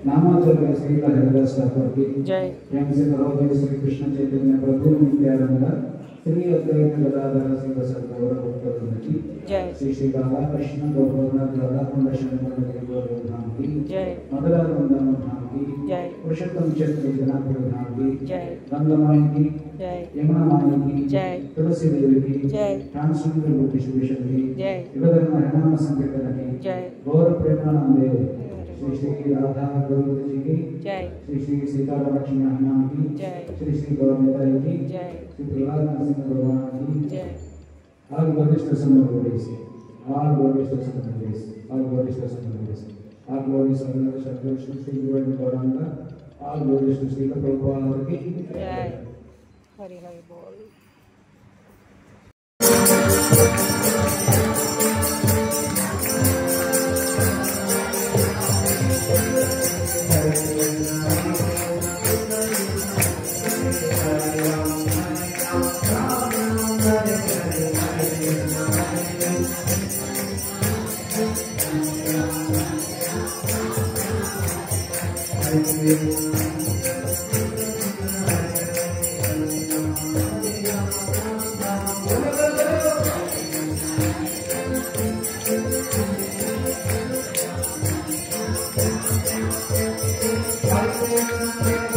नामाचार्य श्री हरिदास ठाकुर की जय। प्रेम से कहो श्री कृष्ण चैतन्य प्रभु नित्यानंद श्री अद्वैत गदाधर शिव सद्गुरु भक्तवृंद की जय। श्री श्री राधा कृष्ण गोवर्धन राधा कुंड शंकर गोवर्धन की जय। मधुरा वृंदावन धाम की जय। पुरुषोत्तम चंद्र जनार्दन धाम की जय। गंगामाई की जय। यमुना माई की जय। तुलसी देवी की जय। ट्रांसजेंडर बुद्धिस्ट की जय। युगधर्म हनुमान संकीर्तन की जय। गौर प्रेमानंद श्री श्री राधा गोविंद जी की जय। श्री श्री सीताराम लक्ष्मी हनुमान की जय। श्री श्री गौरमाता की जय। श्री प्रहलाद नरसिंह भगवान की जय। आल वरिष्ठ समूह से आल वरिष्ठ समूह से आल वरिष्ठ समूह से आल वरिष्ठ समूह शब्द श्री गुरु गौरांग आल वरिष्ठ श्री प्रभुपाद की जय। हरि हरि बोल। Thank you.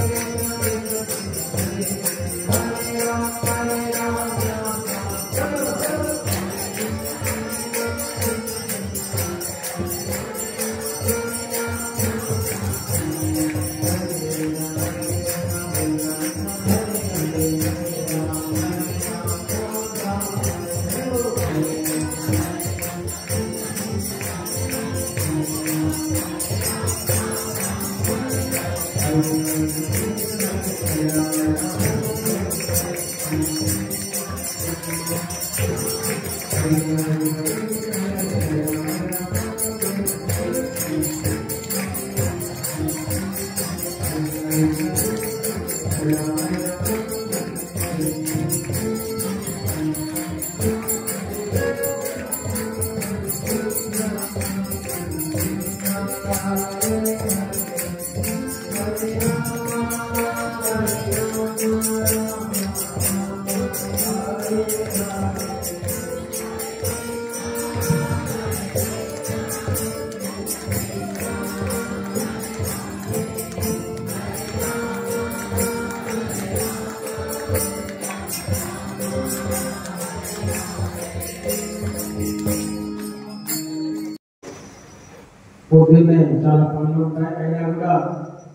పొద్దున్నే చాలా పనులు ఉంటాయి, అయినా కూడా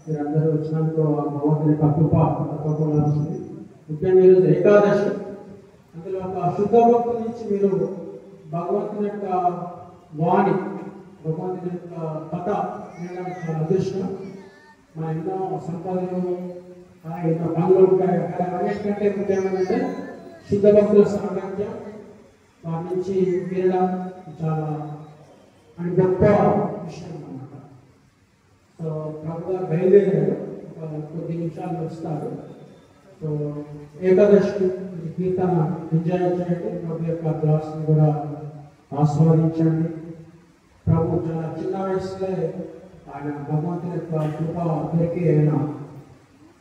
మీరందరూ వచ్చినందుకు భగవంతుని యొక్క కృప తప్పకుండా వస్తుంది. ముఖ్యంగా ఈరోజు ఏకాదశి, అందులో ఒక శుద్ధ భక్తుల నుంచి మీరు భగవంతుని యొక్క వాణి, భగవంతుని యొక్క కథ వినడం చాలా అదృష్టం. మన ఎన్నో సంపదలు ఎన్నో పనులు ఉంటాయి, అన్నిటికంటే ముఖ్యమైనది శుద్ధ భక్తుల సాంగత్యం, వారి నుంచి వినడం చాలా అని గొప్ప విషయం అన్నమాట. సో ప్రభు గారు బయలుదేరారు, కొద్ది నిమిషాలు వస్తారు. సో ఏకాదశి కీర్తన ఎంజాయ్ చేయండి, ప్రభు యొక్క క్లాస్ని కూడా ఆస్వాదించండి. ప్రభు చాలా చిన్న వయసులో ఆయన భగవంతుని యొక్క కృప దొరికి ఆయన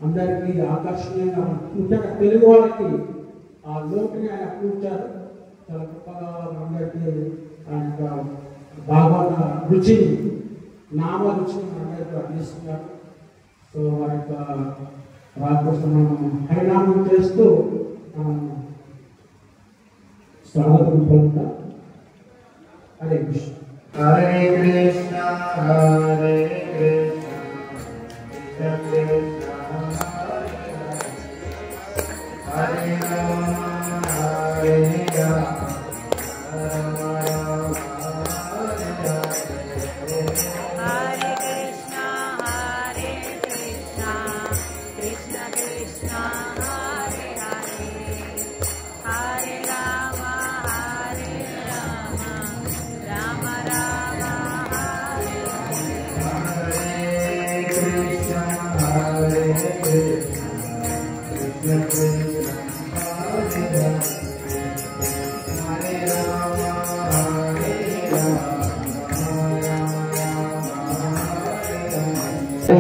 అందరికీ ఆకర్షణీయంగా, ముఖ్యంగా తెలుగు వాళ్ళకి ఆ లోటుని ఆయన కూర్చారు. చాలా గొప్పగా అందరికీ ఆయన భాగవత రుచిని, నామ రుచిని అందరికీ అందిస్తున్నారు. సో వారి యొక్క రాకోసం మనం హరినామం చేస్తూ మనం స్వాగతం పొందుతాం. హరే కృష్ణ. హరే కృష్ణ హరే కృష్ణ కృష్ణ కృష్ణ హరే రామ హరే రామ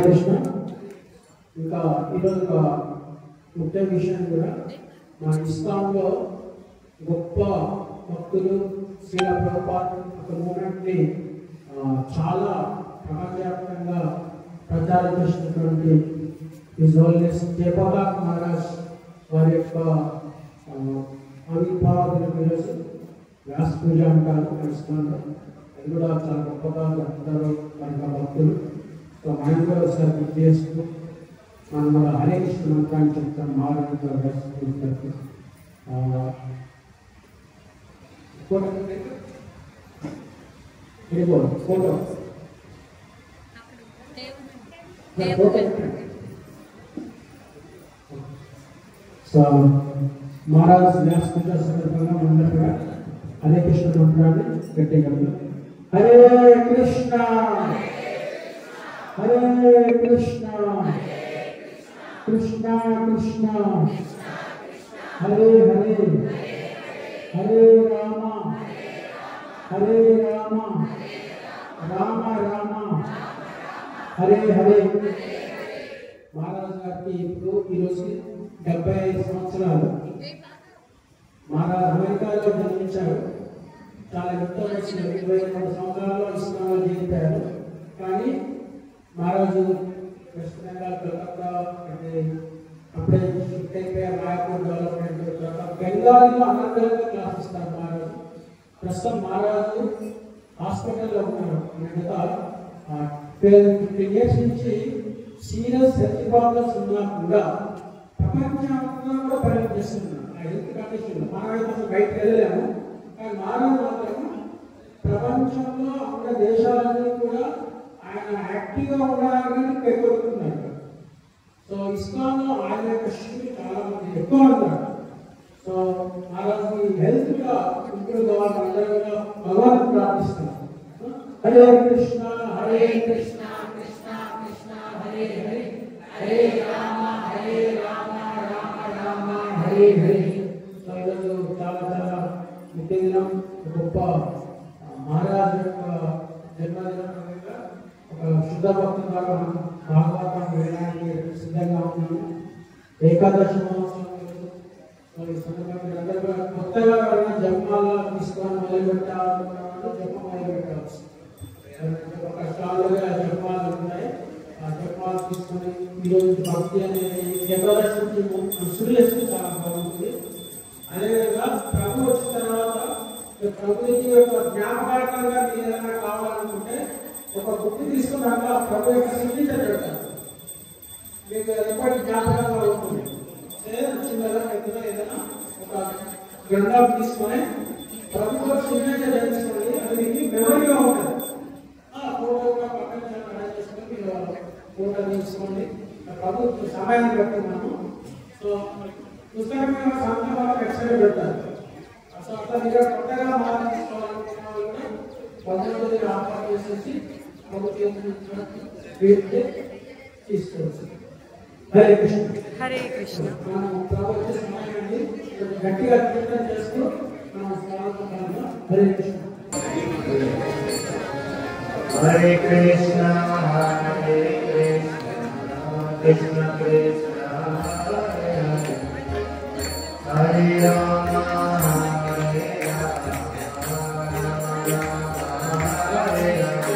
కృష్ణ. ఇంకా ఈరోజు ఒక ముఖ్య విషయం కూడా, మా ఇస్లాంలో గొప్ప భక్తులు శ్రీల ప్రభుపాద ఒక మూమెంట్ని చాలా ప్రపంచవ్యాప్తంగా ప్రచారం చేసినటువంటి హిజ్ హోలీనెస్ జయప్రకాష్ మహారాజ్ వారి యొక్క ఆవిర్భావ దినం ఈరోజు వ్యాస పూజ అంటారు ఇస్లాంలో. అది కూడా చాలా గొప్పగా జరుపుతారు వారి భక్తులు. సో మనం కూడా ఒకసారి గుర్తు చేస్తూ మనం మన హరే కృష్ణ మంత్రాన్ని చెప్తాం. మహారాజు ఫోటో సో మహారాజ్ వ్యాస పూజ సందర్భంగా మనందరూ కూడా హరే కృష్ణ మంత్రాన్ని పెట్టగలం. హరే కృష్ణ హరే కృష్ణ కృష్ణ కృష్ణ హరే హరే హరే రామ హరే రామ రామ రామ హరే హరే. మహారాజు గారికి ఇప్పుడు ఈరోజు 75 సంవత్సరాలు. మహారాజు అమెరికాలో జన్మించారు. చాలా యుద్ధం వచ్చిన 22 సంవత్సరాల్లో ఇస్లాంలో జీవించారు. కానీ మహారాజు వెస్ట్ బెంగాల్ కలకత్తా అంటే అప్పుడే షిఫ్ట్ అయిపోయారు. రాయపూర్ డెవలప్మెంట్ బెంగాలీలో అనర్గళంగా క్లాస్ ఇస్తారు మహారాజు. ప్రస్తుతం మహారాజు హాస్పిటల్లో ఉన్నారు. గత 15 years నుంచి సీరియస్ హెల్త్ ప్రాబ్లమ్స్ ఉన్నా కూడా ప్రపంచంలో కూడా పరిగణిస్తున్నారు. ఆ హెల్త్ కండిషన్ మనమైతే అసలు బయటకు వెళ్ళలేము, కానీ మహారాజు మాత్రం ప్రపంచంలో ఉన్న దేశాలన్నీ కూడా ఆయన యాక్టివ్గా ఉండాలని పేర్కొంటున్నారు. సో ఇస్లాంలో ఆయన యొక్క శిష్యులు చాలా మంది ఎక్కువ ఉన్నారు. సో మహారాజుకి హెల్త్ కూడా ఇంప్రూవ్ కావాలి, అందరూ కూడా భగవాన్ ప్రార్థిస్తున్నారు. హరే కృష్ణ హరే కృష్ణ కృష్ణ కృష్ణ హరే హరే హరే రామ రామ రామ హరే హరే. సో ఈరోజు చాలా చాలా ముఖ్య దినం, గొప్ప మహారాజు యొక్క జన్మదినం. ఒక శుద్ధ భక్తి ద్వారా భాగవతం వినడానికి సిద్ధంగా ఉన్నాము. ఏకాదశి మహోత్సవం ఈ సందర్భంగా అందరూ కూడా కొత్తగా ఎవరైనా జపమాల తీసుకొని మొదలుపెట్టాలనుకున్న జపం మొదలుపెట్టవచ్చు. ఒక స్టాల్గా జపమాలు ఉంటాయి, ఆ జపమాలు తీసుకొని ఈరోజు భక్తి అనేది ఏకాదశి నుంచి సూర్యస్సు చాలా బాగుంటుంది. అదేవిధంగా ప్రభు వచ్చిన తర్వాత ప్రభుత్వ యొక్క జ్ఞాపకార్థంగా మీరు ఏదైనా కావాలనుకుంటే ఒక బుక్ తీసుకుని దాంట్లో ప్రభు యొక్క సిగ్నేచర్ పెడతారు. మీకు ఎప్పటి జ్ఞాపకంగా ఉంటుంది. చిన్నగా పెద్దగా ఏదైనా ఒక గ్రంథాలు తీసుకొని ప్రభుత్వ సిగ్నేచర్ చేయించుకోండి, అది మీకు మెమరీగా ఉంటుంది. ఫోటో కూడా పక్కన చేసుకొని మీరు ఫోటో తీసుకోండి. ప్రభుత్వ సమయాన్ని పెడుతున్నాము. సో పుస్తకం మీద సంతకాలు ఎక్స్ట్రా పెడతారు. సో అట్లా మీరు కొత్తగా మార్చుకోవాలనుకున్న వాళ్ళు 19 ఆఫర్ చేసేసి తీసుకోవచ్చు. హరే కృష్ణ హరే కృష్ణ. మనం ప్రభుత్వ సమయాన్ని గట్టిగా కీర్తన చేస్తూ మనం స్వాగతం. హరే కృష్ణ హరే కృష్ణ హరే కృష్ణ కృష్ణ కృష్ణ హరే రామ హరే రామ హరే రామ.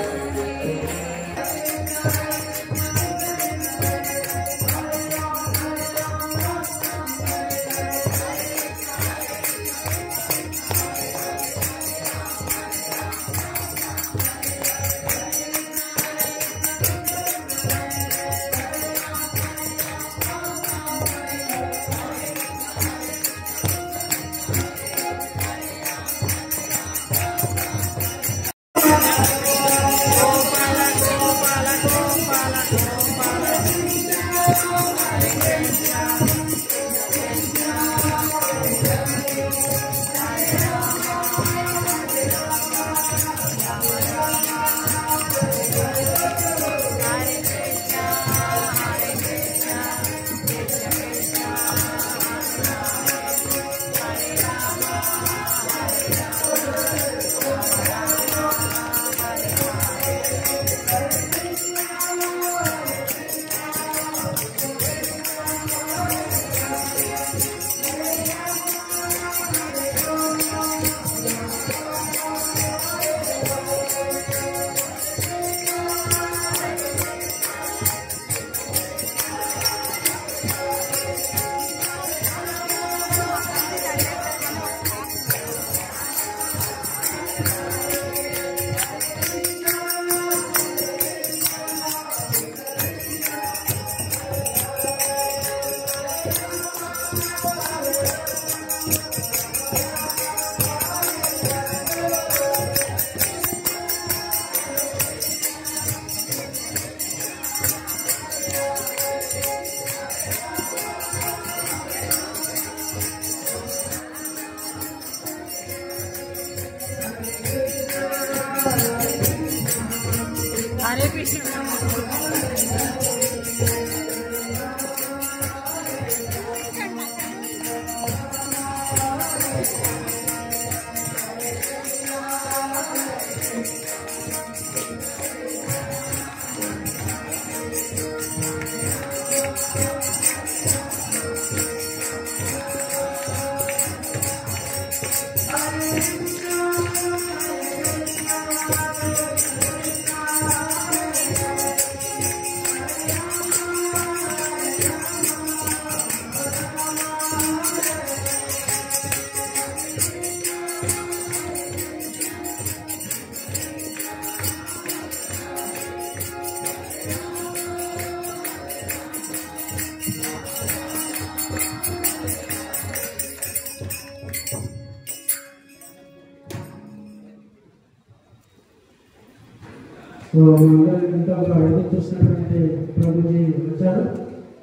హరే కృష్ణ. సో మనందరూ ఎంతో ఎదురు చూసినటువంటి ప్రభుజీ వచ్చారు.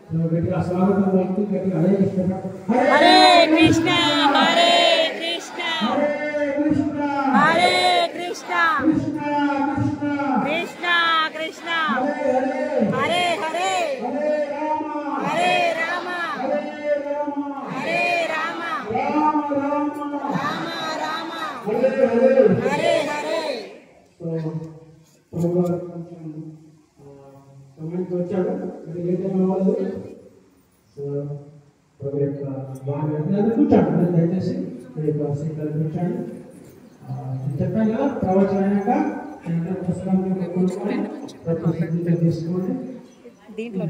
సో గట్టిగా స్వాగతం పలుకుతూ గట్టిగా హరే కృష్ణ హరే కృష్ణ హరే కృష్ణ హరే కృష్ణ హరే కృష్ణ కృష్ణ కృష్ణ కృష్ణ కృష్ణ హరే హరే హరే హరే రామ హరే రామ హరే రామ రామ రామ హరే హరే హరే. సో ప్రభువారు కొంచెం సమయానికి వచ్చాడు, అది లేట్ అవ్వలేదు. సో ప్రభు యొక్క బాగా కూర్చోండి, దయచేసి మీ యొక్క సీట్లలో కూర్చోండి. చెప్పాను కదా, ప్రవచనం అయినాక పుస్తకాన్ని కొనుక్కొని ప్రతి తీసుకోండి. దీంట్లో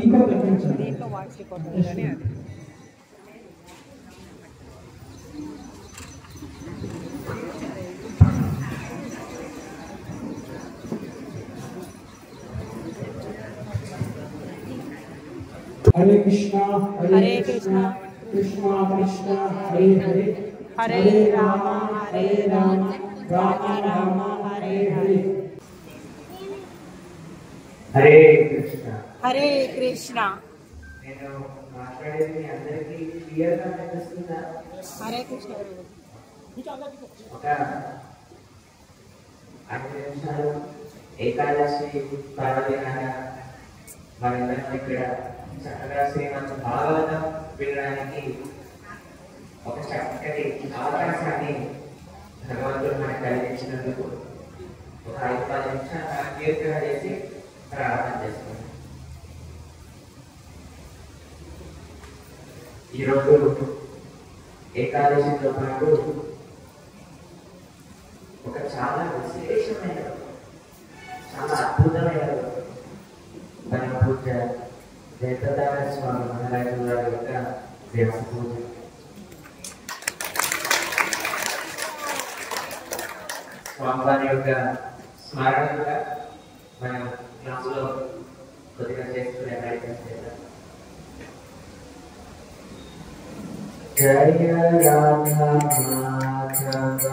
ఇంకా తగ్గించండి. దీంట్లో వాయిస్ రికార్డ్ కానీ అది హరే కృష్ణ హరే కృష్ణ కృష్ణ కృష్ణ హరే హరే హరే రామ హరే రామ రామ రామ హరే హరే. హరే కృష్ణ. హరే కృష్ణ నేను మాట్లాడేది అందరికీ క్లియర్గా వినిపిస్తుందా? హరే కృష్ణ. ఒక 5 నిమిషాలు ఏకాదశి పర్వదినాన మనందరం ఇక్కడ చక్కగా శ్రీమద్ భాగవతం వినడానికి ఒక చక్కటి అవకాశాన్ని భగవంతుడు మనకు కలిగించినందుకు ఒక 5-10 నిమిషాలు కీర్తన చేసి ప్రార్థన చేసుకుంటాం. ఈరోజు ఏకాదశితో పాటు ఒక చాలా విశేషమైన చాలా అద్భుతమైన మన పూజ జయప్రదాన స్వామి మహారాజు గారి యొక్క దేవ పూజ. స్వామివారి యొక్క స్మరణగా మనం క్లాసులో కొద్దిగా చేసుకునే ప్రయత్నం చేద్దాం. జయ రాధా మాధవ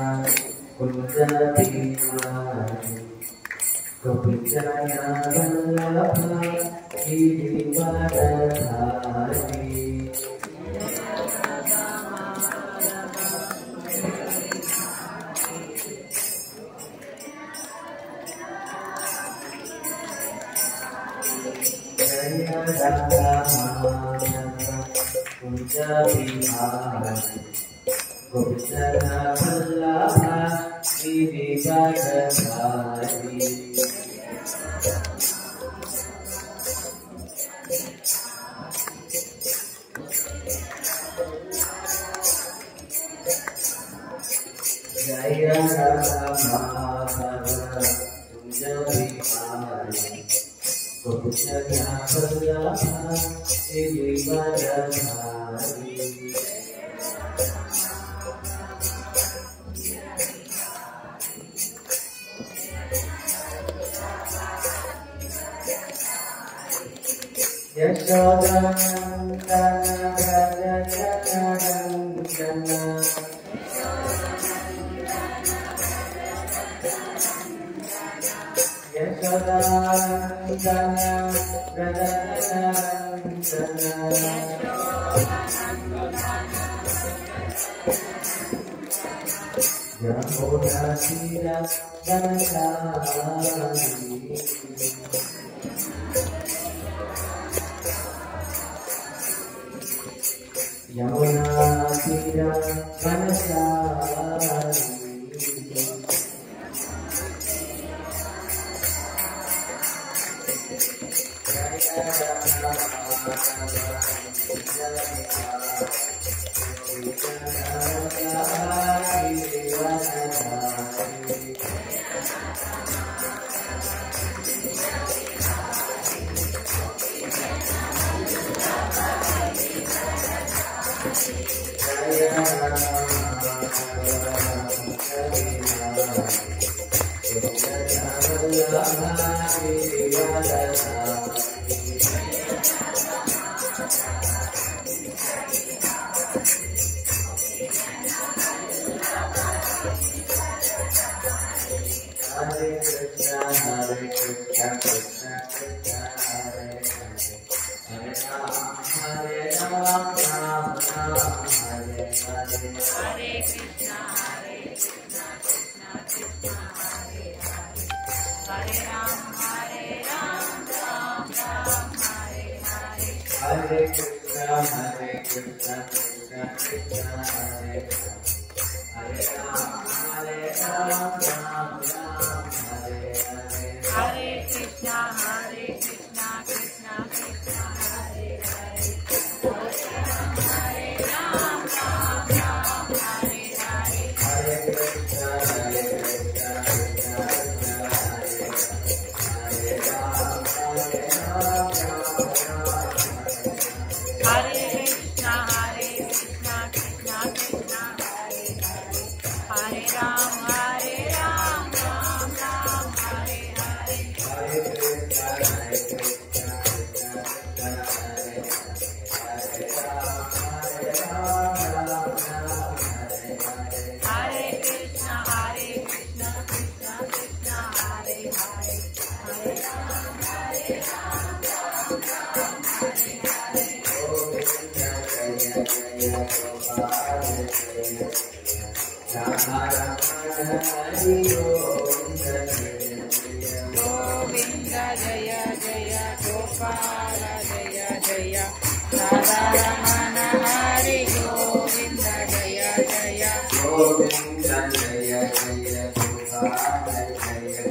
కుంజ బిహారీ గోపిచరణ వల్లభ గిరివరధారి. జయ రాధా మాధవ కుంజ బిహారీ గోపిచరణ వల్లభ గిరివరధారి. జయ రాధా మాధవ కుంజ బిహారీ గోపిచరణ వల్లభ గిరివరధారి. యశోదానందన వ్రజ జగనందన యశోదానందన వ్రజ జగనందన యమునా తీర వనచారి. యమునా తీర వనచారి. Hare Krishna Hare Krishna, Krishna Krishna, Hare Hare, Hare Ram, Hare Ram, Ram Ram, Hare Hare. Hare Krishna, Krishna Krishna, Hare Hare. Hare Ram, Hare Ram, Ram Ram, Hare Hare. Hare Krishna, Krishna Krishna, Hare Ram, Hare Ram, Ram Ram, Hare Krishna, Krishna Krishna, Hare Hare. Hare Ram, Hare Ram, Ram Ram, Hare Hare. Hare Krishna, Krishna Krishna, Hare Ram, Hare Ram, Ram Ram, Hare Hare. Hare Krishna, Krishna Krishna, Hare Hare. Hare Ram, Hare Ram, Ram Ram, Hare Hare. Govinda Jaya Jaya Gopal Jaya Jaya Radha Ramana Hari Govinda Jaya Jaya Govinda Jaya Jaya Gopal Jaya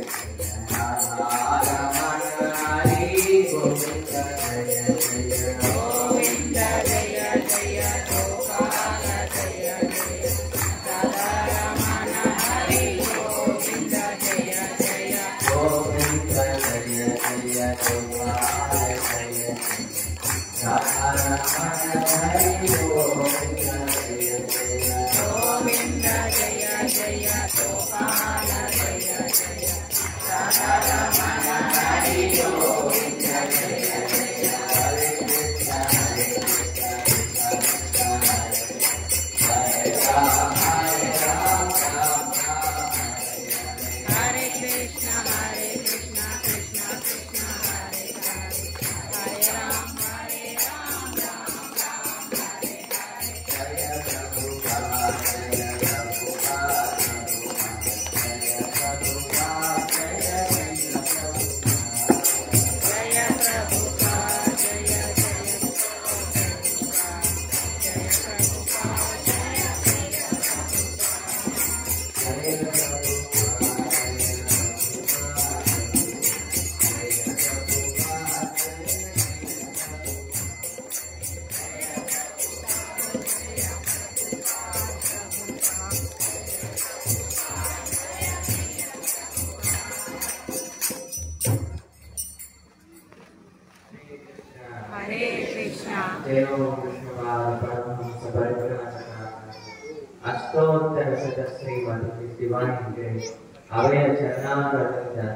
Radha Ramana Hari Govinda Jaya Jaya. Govinda Jaya Jaya Gopal Jaya Jaya Radha Ramana Hari Govinda Jaya Jaya Govinda Jaya Jaya Gopal Jaya Radha Ramana Hari Govinda Jaya Jaya. Govinda Jaya Jaya Gopal Jaya Jaya Radha Ramana Hari Govinda Jaya Jaya. Hare Krishna, Hare Ram, Hare Ram, Ram Ram, Hare Krishna, Krishna Krishna, Hare Hare. Hare Ram, Hare Ram, Ram Ram, Hare Hare. Jaya Prabhupada, Jaya Prabhupada, Jaya Prabhupada, Jaya Krishna Prabhupada. Jaya Prabhupada, Jaya Jaya Hare Krishna. Devo Vishnupada Paramahamsa Paripurana Ashtottara Sadasrimati, His Divine Grace, Avaya Charnavrinda,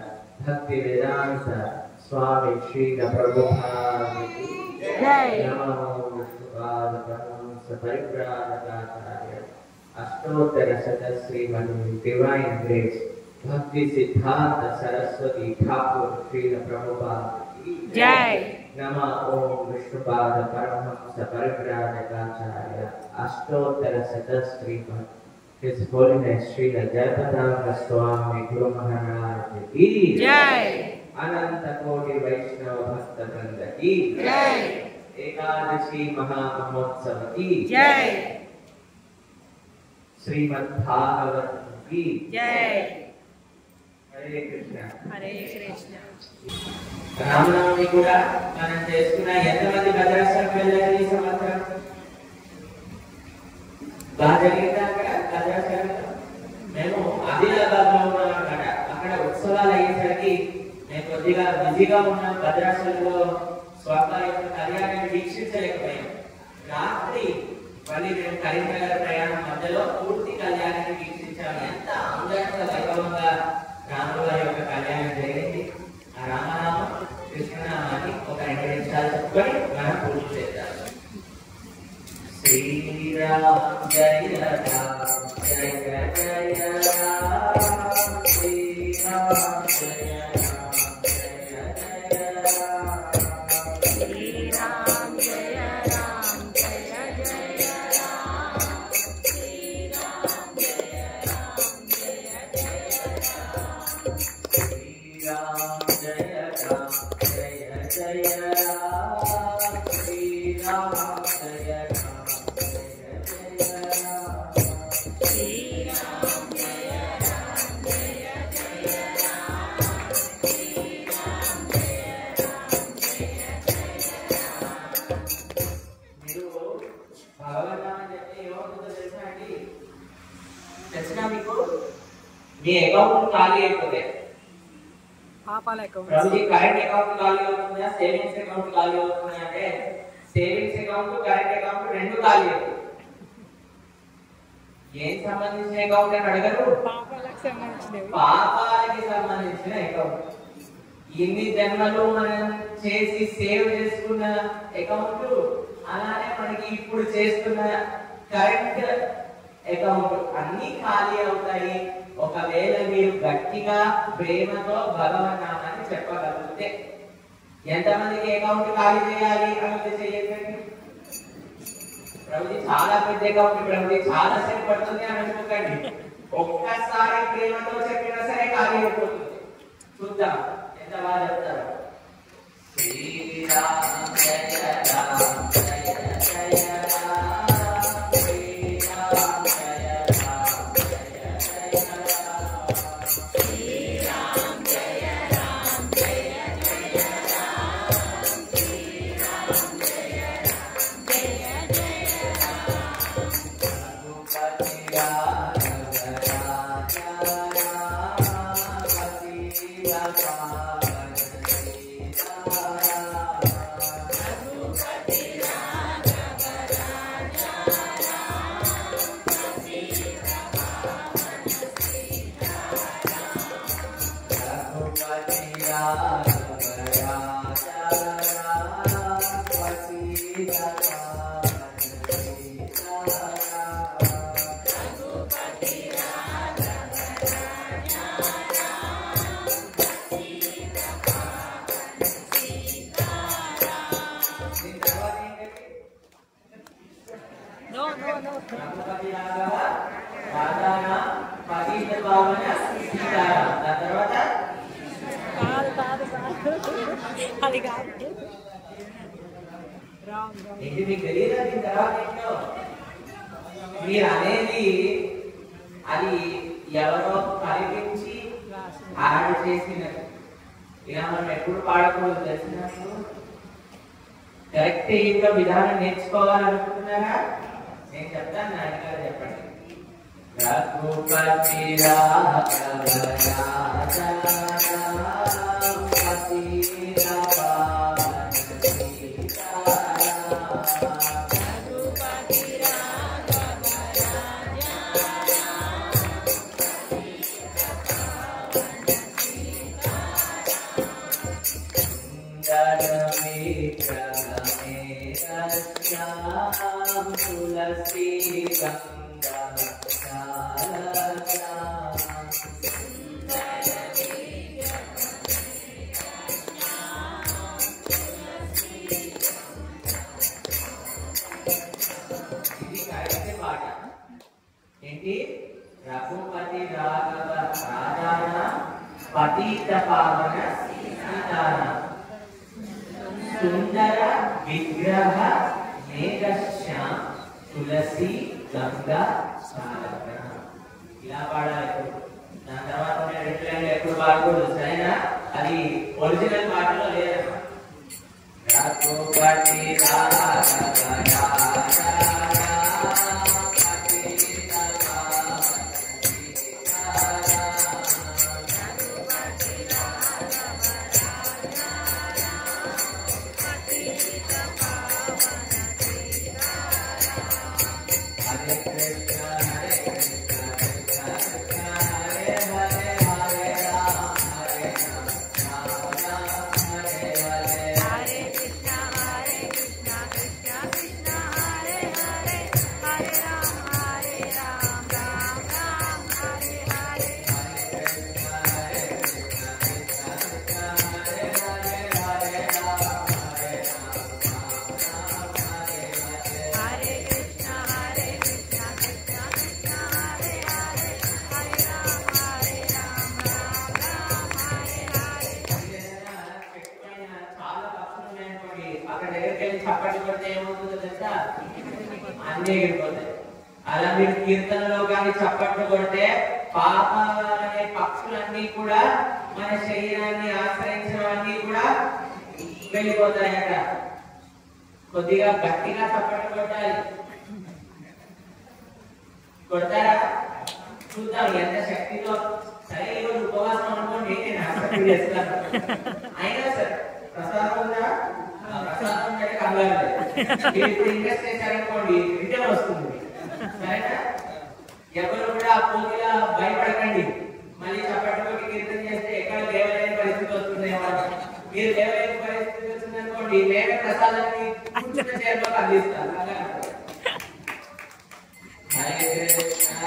Bhakti Vedanta, Swami Srila Prabhupada ki Jai. Namo Vishnupada Paramahamsa Paripurana Ashtottara Sadasrimati, His Divine Grace, Bhakti Siddhanta Saraswati Thakur Srila Prabhupada ki Jai. Nama Om Vishnupada Paramahamsa Paripurana Ashtottara Sadasriva, His Holiness Srila Jayapataka Swami Guru Maharaj ki Jai. Ananta Koti Vaishnava Bhakta Vrinda ki Jai. Ekadashi Mahamahotsav ki Jai. Srimad Bhagavatam ki Jai. Hare Krishna. Hare Krishna. Ramanavami కూడా మనం చేసుకున్న ఎంతమంది భద్రాచలం వెళ్ళారు ఈ సంవత్సరం? బాగా జరిగిందా అక్కడ భద్రాచలంలో? మేము ఆదిలాబాద్ లో ఉన్నాం అన్నమాట. అక్కడ ఉత్సవాలు అయ్యేసరికి మేము కొద్దిగా బిజీగా ఉన్నాం. భద్రాచలంలో స్వామివారి యొక్క కళ్యాణాన్ని వీక్షించలేకపోయాం. రాత్రి మళ్ళీ మేము కరీంనగర్ ప్రయాణం మధ్యలో పూర్తి కళ్యాణాన్ని వీక్షించాము. ఎంత అందంగా వైభవంగా రాముల వారి యొక్క కళ్యాణం జరిగింది. ఆ రామనామం కృష్ణనామాన్ని ఒక 2 నిమిషాలు చెప్పుకొని మనం పూర్తి చేద్దాం. శ్రీరామ్ జయ రామ్ జయ జయ రామ్ శ్రీరామ్ జయ రామ్ జయ జయ Ram Ram Jaya Ram Jaya Jaya Ram. Ram Jaya Ram Jaya Jaya Ram. जय राम श्री राम जय राम जय राम श्री राम जय राम जय जय राम श्री राम जय राम जय जय राम మీరు భగవన్నామని చెప్తే ఏమవుతుందో తెలుసా అండి? తెలిసినా మీకు మీ అకౌంట్ ఖాళీ అయిపోతే ప్రభుజీ కరెంట్ అకౌంట్ ఖాళీ అవుతుందా సేవింగ్స్ అకౌంట్ ఖాళీ అవుతుందా అంటే సేవింగ్స్ అకౌంట్ కరెంట్ అకౌంట్ రెండు ఖాళీ అవుతుంది. ఏం సంబంధించిన అకౌంట్ అని అడగరు, పాపాలకి సంబంధించిన అకౌంట్. ఇన్ని జన్మలు మనం చేసి సేవ్ చేసుకున్న అకౌంట్, అలానే మనకి ఇప్పుడు చేస్తున్న కరెంట్ అకౌంట్ అన్ని ఖాళీ అవుతాయి. ఒకవేళ మీరు గట్టిగా ప్రేమతో భగవన్నామాన్ని చెప్పగలిగితే. ఎంతమందికి అకౌంట్ ఖాళీ చేయాలి అని చెయ్యండి. ప్రభుజీ చాలా పెద్ద అకౌంట్, ప్రభుజీ చాలా సేపు పడుతుంది అని అనుకోకండి. ఒక్కసారి ప్రేమతో చెప్పినా సరే ఖాళీ అయిపోతుంది. చూద్దాం ఎంత బాగా చెప్తారు. శ్రీరామ్ జయ రామ్ జయ జయ రామ్ శ్రీరామ్ జయ రామ్ జయ జయ రామ్ శ్రీరామ్ జయ రామ్ జయ జయ రామ్ శ్రీరామ్ జయ రామ్ జయ జయ రామ్ రఘుపతి రాఘవ రాజా రామపతి రాఘవ సీతా రఘుపతి రాఘవ రాజా రామపతి రఘుపతి రాఘవ రాజా రామపతి రఘుపతి రాఘవ రాజా పతిత పావన సీతారాం. దాని తర్వాత అది కాదు ఏంటి మీకు తెలియదా? దీని తర్వాత ఏంటో మీరు అనేది అది ఎవరో కల్పించి యాడ్ చేసినది. ఇలా మనం ఎప్పుడు పాడకూడదు తెలిసినప్పుడు. కరెక్ట్ ఇంకా విధానం నేర్చుకోవాలనుకుంటున్నారా? నేను చెప్తాను, నా అధికారులు చెప్పండి. రఘుపతి రాఘవ రాజా రామపతి పావన సీతారాం రఘుపతి రాఘవ రాజా రామపతి పావన సీతారాం సుందర విగ్రహమే రశ్యాం తులసీ గంగా ఏంటి? రఘుపతి రాఘవ రాజాన పతిత పావన సీతారాం సుందర విగ్రహ మేఘశ్యాం తులసి గంగా సాగర. ఇలా పాడాలి. దాని తర్వాత రెండు లైన్లు ఎప్పుడు పాడకూడదు, సరేనా? అది ఒరిజినల్ పాటలో లేదు. రఘుపతి రాఘవ రాజా Hare Krishna, Krishna Krishna, Hare Hare, Hare Rama, అక్కడ దగ్గరికి వెళ్ళి చప్పట్లు కొడితే ఏమవుతుందో తెలుసా? అన్నీ ఎగిరిపోతాయి. అలా మీరు కీర్తనలో కానీ చప్పట్లు కొడితే పాపాలనే పక్షులన్నీ కూడా మన శరీరాన్ని ఆశ్రయించడానికి కూడా వెళ్ళిపోతాయట. కొద్దిగా గట్టిగా చప్పట్లు కొట్టాలి. కొడతారా? చూద్దాం ఎంత శక్తితో. సరే ఈరోజు ఉపవాసం అనుకోండి, నేను ఆసక్తి చేస్తాను. అయినా సరే ప్రసాదం ఉందా? ప్రసాదం ఉంటే కంగారు లేదు. మీరు ఇప్పుడు ఇన్వెస్ట్ చేశారనుకోండి, రిటర్న్ వస్తుంది. సరేనా? ఎవరు కూడా ఆ పోటీలా భయపడకండి. మళ్ళీ చప్పటి కీర్తన చేస్తే ఎక్కడ లేవలేని పరిస్థితి వస్తుంది. మీరు లేవలేని పరిస్థితి వచ్చింది అనుకోండి, మేమే ప్రసాదాన్ని కూర్చున్న చేతిలో అందిస్తాను. కీర్తన చేద్దాం, చూద్దాం.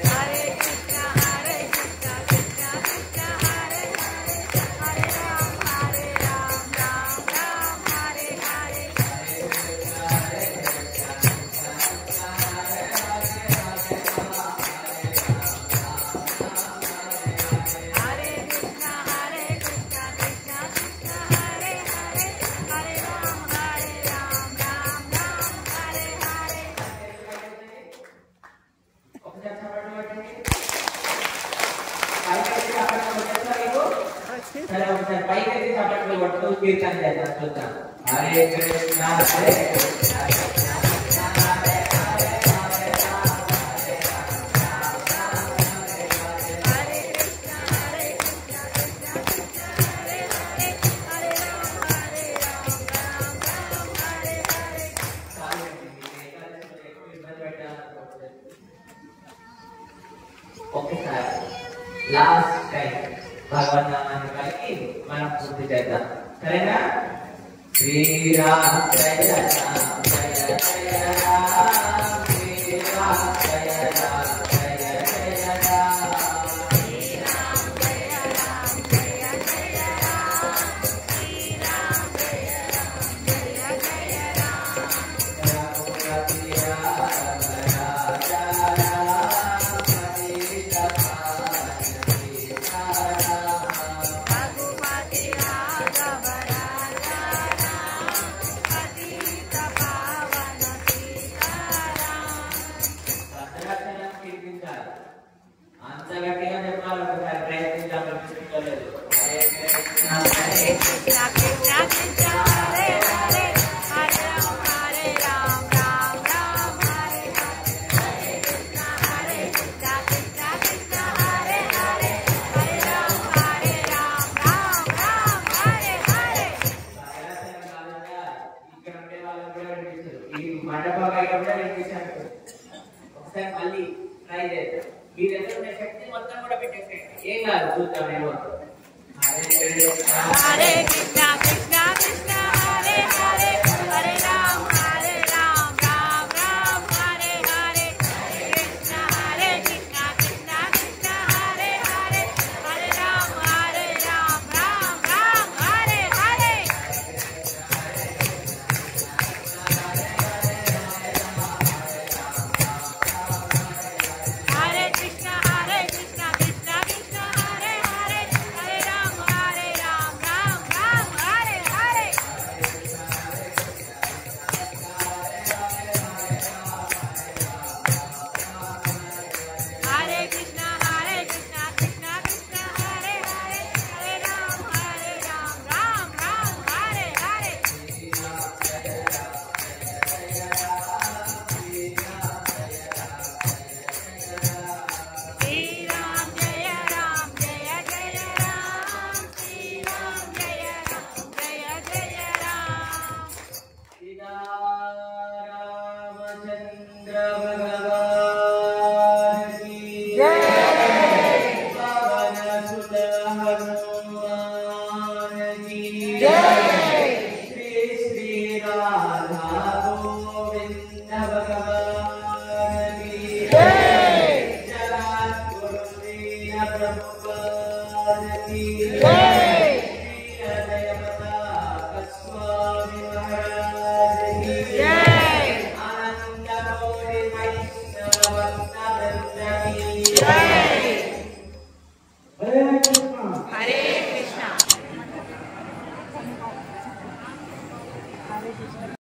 హరే కృష్ణ హరే కృష్ణ కృష్ణ హరే హరే హరే రామ హరే రామ హరే కృష్ణ హరే కృష్ణ కృష్ణ కృష్ణ హరే హరే హరే రామ హరే రామ రామ రామ హరే హరే. ఒకసారి లాస్ట్ టైం భగవన్నామాన్ని కలిగి మనం పూర్తి చేద్దాం. సరేనా? శ్రీరామ జయ రామ జయ జయ రామ శ్రీరామ జయ రామ జయ జయ రామ శ్రీరామ జయ రామ జయ జయ రామ శ్రీరామ జయ రామ జయ జయ రామ రఘుపతి రామ రాజా రామ పతిత పావన సీతారామ రఘుపతి రాఘవ రాజా రామ పతిత పావన సీతారామ. భద్రాచలం కీర్తించాలి. అంత గట్టిగా చెప్పాలి. ఒకసారి ప్రయత్నించాలి. అనిపించుకోలేదు. హరే కృష్ణ హరే కృష్ణ కృష్ణ కృష్ణ హరే హరే హరే రామ హరే రామ రామ రామ హరే హరే హరే కృష్ణ హరే కృష్ణ కృష్ణ కృష్ణ హరే హరే హరే రామ హరే రామ రామ రామ హరే హరే. ఇక్కడ ఉండే వాళ్ళకి కూడా వినిపిస్తారు. ఈ మండపం బయట కూడా వినిపించారు. ఒకసారి మళ్ళీ ట్రై చేద్దాం. మీ దగ్గర ఉన్న శక్తి మొత్తం కూడా పెట్టేసేయండి. ఏం కాదు, చూద్దాం. నేను హరే కృష్ణ హరే కృష్ణ కృష్ణ కృష్ణ హరే హరే హరే రామ హరే రామ రామ రామ హరే హరే హరే కృష్ణ హరే కృష్ణ కృష్ణ కృష్ణ హరే హరే హరే రామ హరే రామ రామ రామ హరే హరే. హరే కృష్ణ హరే కృష్ణ కృష్ణ కృష్ణ హరే హరే హరే రామ హరే రామ రామ రామ హరే హరే. హరే కృష్ణ హరే కృష్ణ కృష్ణ కృష్ణ హరే హరే హరే రామ హరే రామ రామ రామ హరే హరే. శ్రీరామ జయ రామ జయ జయ రామ శ్రీరామ జయ రామ జయ జయ రామ. సీతారామచంద్ర భగవాన్ కీ జయ. పవన సుత హనుమాన్ కీ జయ. శ్రీ శ్రీ రాధా గోవింద భగవాన్ కీ జయ. జగద్గురు దీన ప్రభుపాద కీ జయ. శ్రీ అజయ ప్రతాప స్వామి మహారాజ్ కీ జయ. ఆనంద గౌరీ వైష్ణవ భక్త వృంద కీ జయ.